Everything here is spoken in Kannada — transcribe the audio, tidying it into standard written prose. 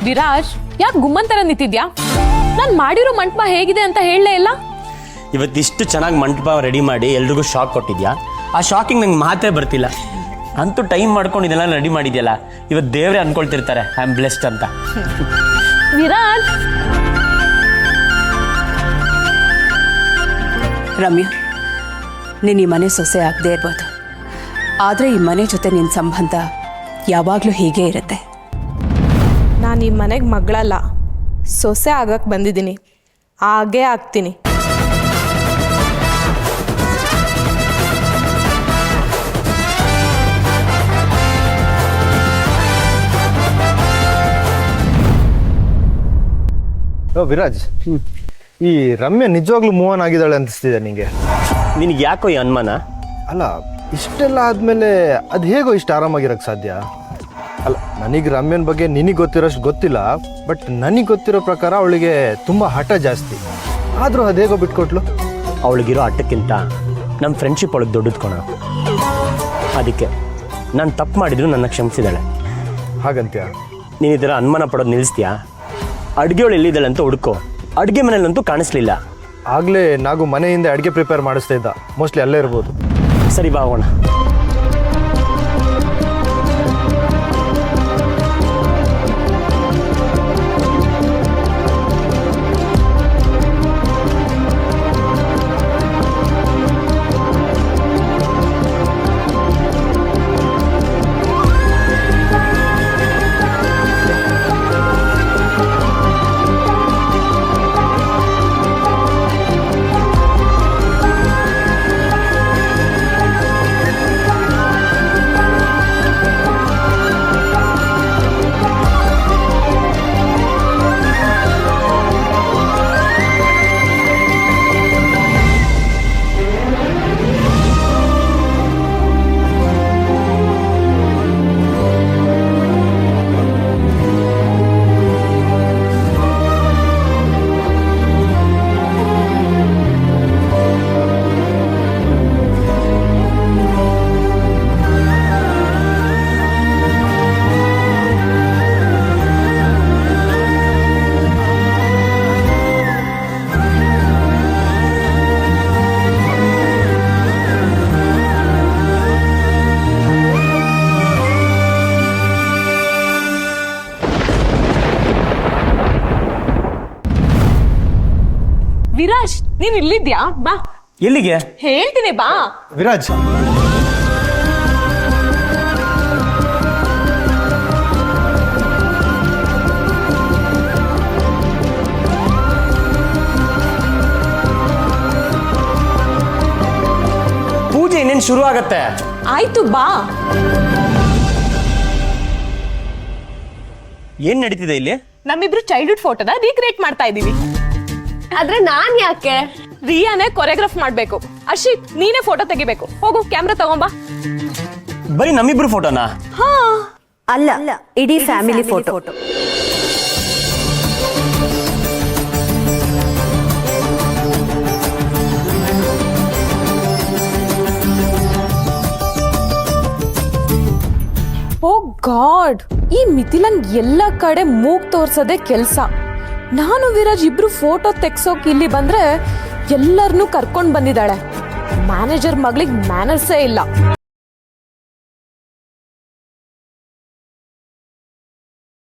ವಿರಾಜ್ ಯಾಕೆ ಗುಮ್ಮಂತರ ನಿಂತಿದ್ಯಾ? ನಾನು ಮಾಡಿರೋ ಮಂಟಪ ಹೇಗಿದೆ ಅಂತ ಹೇಳಲೇ ಇಲ್ಲ. ಇವತ್ತಿಷ್ಟು ಚೆನ್ನಾಗಿ ಮಂಟಪ ರೆಡಿ ಮಾಡಿ ಎಲ್ರಿಗೂ ಶಾಕ್ ಕೊಟ್ಟಿದ್ಯಾ? ಆ ಶಾಕಿಂಗ್ ನಂಗೆ ಮಾತೇ ಬರ್ತಿಲ್ಲ. ಅಂತೂ ಟೈಮ್ ಮಾಡ್ಕೊಂಡು ಇದೆಲ್ಲ ರೆಡಿ ಮಾಡಿದ್ಯಲ್ಲ, ಇವತ್ತು ದೇವರೇ ಅನ್ಕೊಳ್ತಿರ್ತಾರೆ ಐ ಆಮ್ ಬ್ಲೆಸ್ಡ್ ಅಂತ. ವಿರಾಜ್, ರಮ್ಯಾ, ನೀನು ಈ ಮನೆ ಸೊಸೆ ಆಗದೆ ಇರ್ಬೋದು, ಆದರೆ ಈ ಮನೆ ಜೊತೆ ನಿನ್ನ ಸಂಬಂಧ ಯಾವಾಗಲೂ ಹೀಗೆ ಇರುತ್ತೆ. ನಾನು ಈ ಮನೆಗೆ ಮಗಳಲ್ಲ, ಸೊಸೆ ಆಗಕ್ಕೆ ಬಂದಿದ್ದೀನಿ, ಹಾಗೇ ಆಗ್ತೀನಿ. ವಿರಾಜ್, ಈ ರಮ್ಯಾ ನಿಜವಾಗ್ಲೂ ಮೂವ್ ಆನ್ ಆಗಿದ್ದಾಳೆ ಅನಿಸ್ತಿದೆ ನಿಂಗೆ? ನಿನಗೆ ಯಾಕೋ ಈ ಅನುಮಾನ? ಅಲ್ಲ, ಇಷ್ಟೆಲ್ಲ ಆದಮೇಲೆ ಅದು ಹೇಗೋ ಇಷ್ಟು ಆರಾಮಾಗಿರೋಕ್ಕೆ ಸಾಧ್ಯ? ಅಲ್ಲ, ನನಗೆ ರಮ್ಯನ ಬಗ್ಗೆ ನಿನಗೆ ಗೊತ್ತಿರೋಷ್ಟು ಗೊತ್ತಿಲ್ಲ, ಬಟ್ ನನಗೆ ಗೊತ್ತಿರೋ ಪ್ರಕಾರ ಅವಳಿಗೆ ತುಂಬ ಹಠ ಜಾಸ್ತಿ. ಆದರೂ ಅದು ಹೇಗೋ ಬಿಟ್ಕೊಟ್ಲು? ಅವಳಿಗಿರೋ ಹಠಕ್ಕಿಂತ ನಮ್ಮ ಫ್ರೆಂಡ್ಶಿಪ್ ಅವಳಿಗೆ ದೊಡ್ಡದು ಕೊಣ. ಅದಕ್ಕೆ ನಾನು ತಪ್ಪು ಮಾಡಿದ್ರು ನನ್ನ ಕ್ಷಮಿಸಿದಾಳೆ. ಹಾಗಂತ್ಯಾ? ನೀನು ಈ ಥರ ಅನುಮಾನ ಪಡೋದು ನಿಲ್ಲಿಸ್ತೀಯಾ? ಅಡುಗೆವಳು ಎಲ್ಲಿದ್ದಾಳೆ ಅಂತ ಹುಡುಕೋ. ಅಡುಗೆ ಮನೇಲಂತೂ ಕಾಣಿಸ್ಲಿಲ್ಲ. ಆಗಲೇ ನಾವು ಮನೆಯಿಂದ ಅಡುಗೆ ಪ್ರಿಪೇರ್ ಮಾಡಿಸ್ತಾ ಇದ್ದ, ಮೋಸ್ಟ್ಲಿ ಅಲ್ಲೇ ಇರ್ಬೋದು. ಸರಿ, ಬಾ ಹೋಗೋಣ. ವಿರಾಜ್, ನೀನ್ ಇಲ್ಲಿದ್ಯಾ? ಬಾ. ಎಲ್ಲಿಗೆ? ಹೇಳ್ತೀನಿ, ಬಾ. ವಿರಾಜ್, ಪೂಜೆ ಇನ್ನೇನು ಶುರು ಆಗತ್ತೆ. ಆಯ್ತು, ಬಾ. ಏನ್ ನಡೀತಿದೆ ಇಲ್ಲಿ? ನಮ್ಮಿಬ್ರು ಚೈಲ್ಡ್ಹುಡ್ ಫೋಟೋನ ರೀಕ್ರಿಯೇಟ್ ಮಾಡ್ತಾ ಇದೀವಿ. ಆದ್ರೆ ನಾನ್ ಯಾಕೆ? ರಿಯಾನೇ ಕೊರಿಯೋಗ್ರಾಫ್ ಮಾಡ್ಬೇಕು. ಅರ್ಷಿತ್, ನೀನೇ ಫೋಟೋ ತೆಗಿಬೇಕು. ಹೋಗು, ಕ್ಯಾಮ್ರಾ ತಗೊಂಬಾ. ಬರೀ ನಮ್ಮಿಬ್ರು ಫೋಟೋನಾ? ಹಾ, ಅಲ್ಲ, ಇಡೀ ಫ್ಯಾಮಿಲಿ ಫೋಟೋ. ಓ ಗಾಡ್, ಈ ಮಿಥಿಲನ್ ಎಲ್ಲ ಕಡೆ ಮೂಗ್ ತೋರ್ಸೋದೇ ಕೆಲ್ಸ. ನಾನು ವಿರಾಜ್ ಇಬ್ರು ಫೋಟೋ ತೆಗ್ಸೋಕ್ ಇಲ್ಲಿ ಬಂದ್ರೆ ಎಲ್ಲರನ್ನೂ ಕರ್ಕೊಂಡ್ ಬಂದಿದ್ದಾಳೆ. ಮ್ಯಾನೇಜರ್ ಮಗಳಿಗೆ ಮ್ಯಾನರ್ಸೇ ಇಲ್ಲ.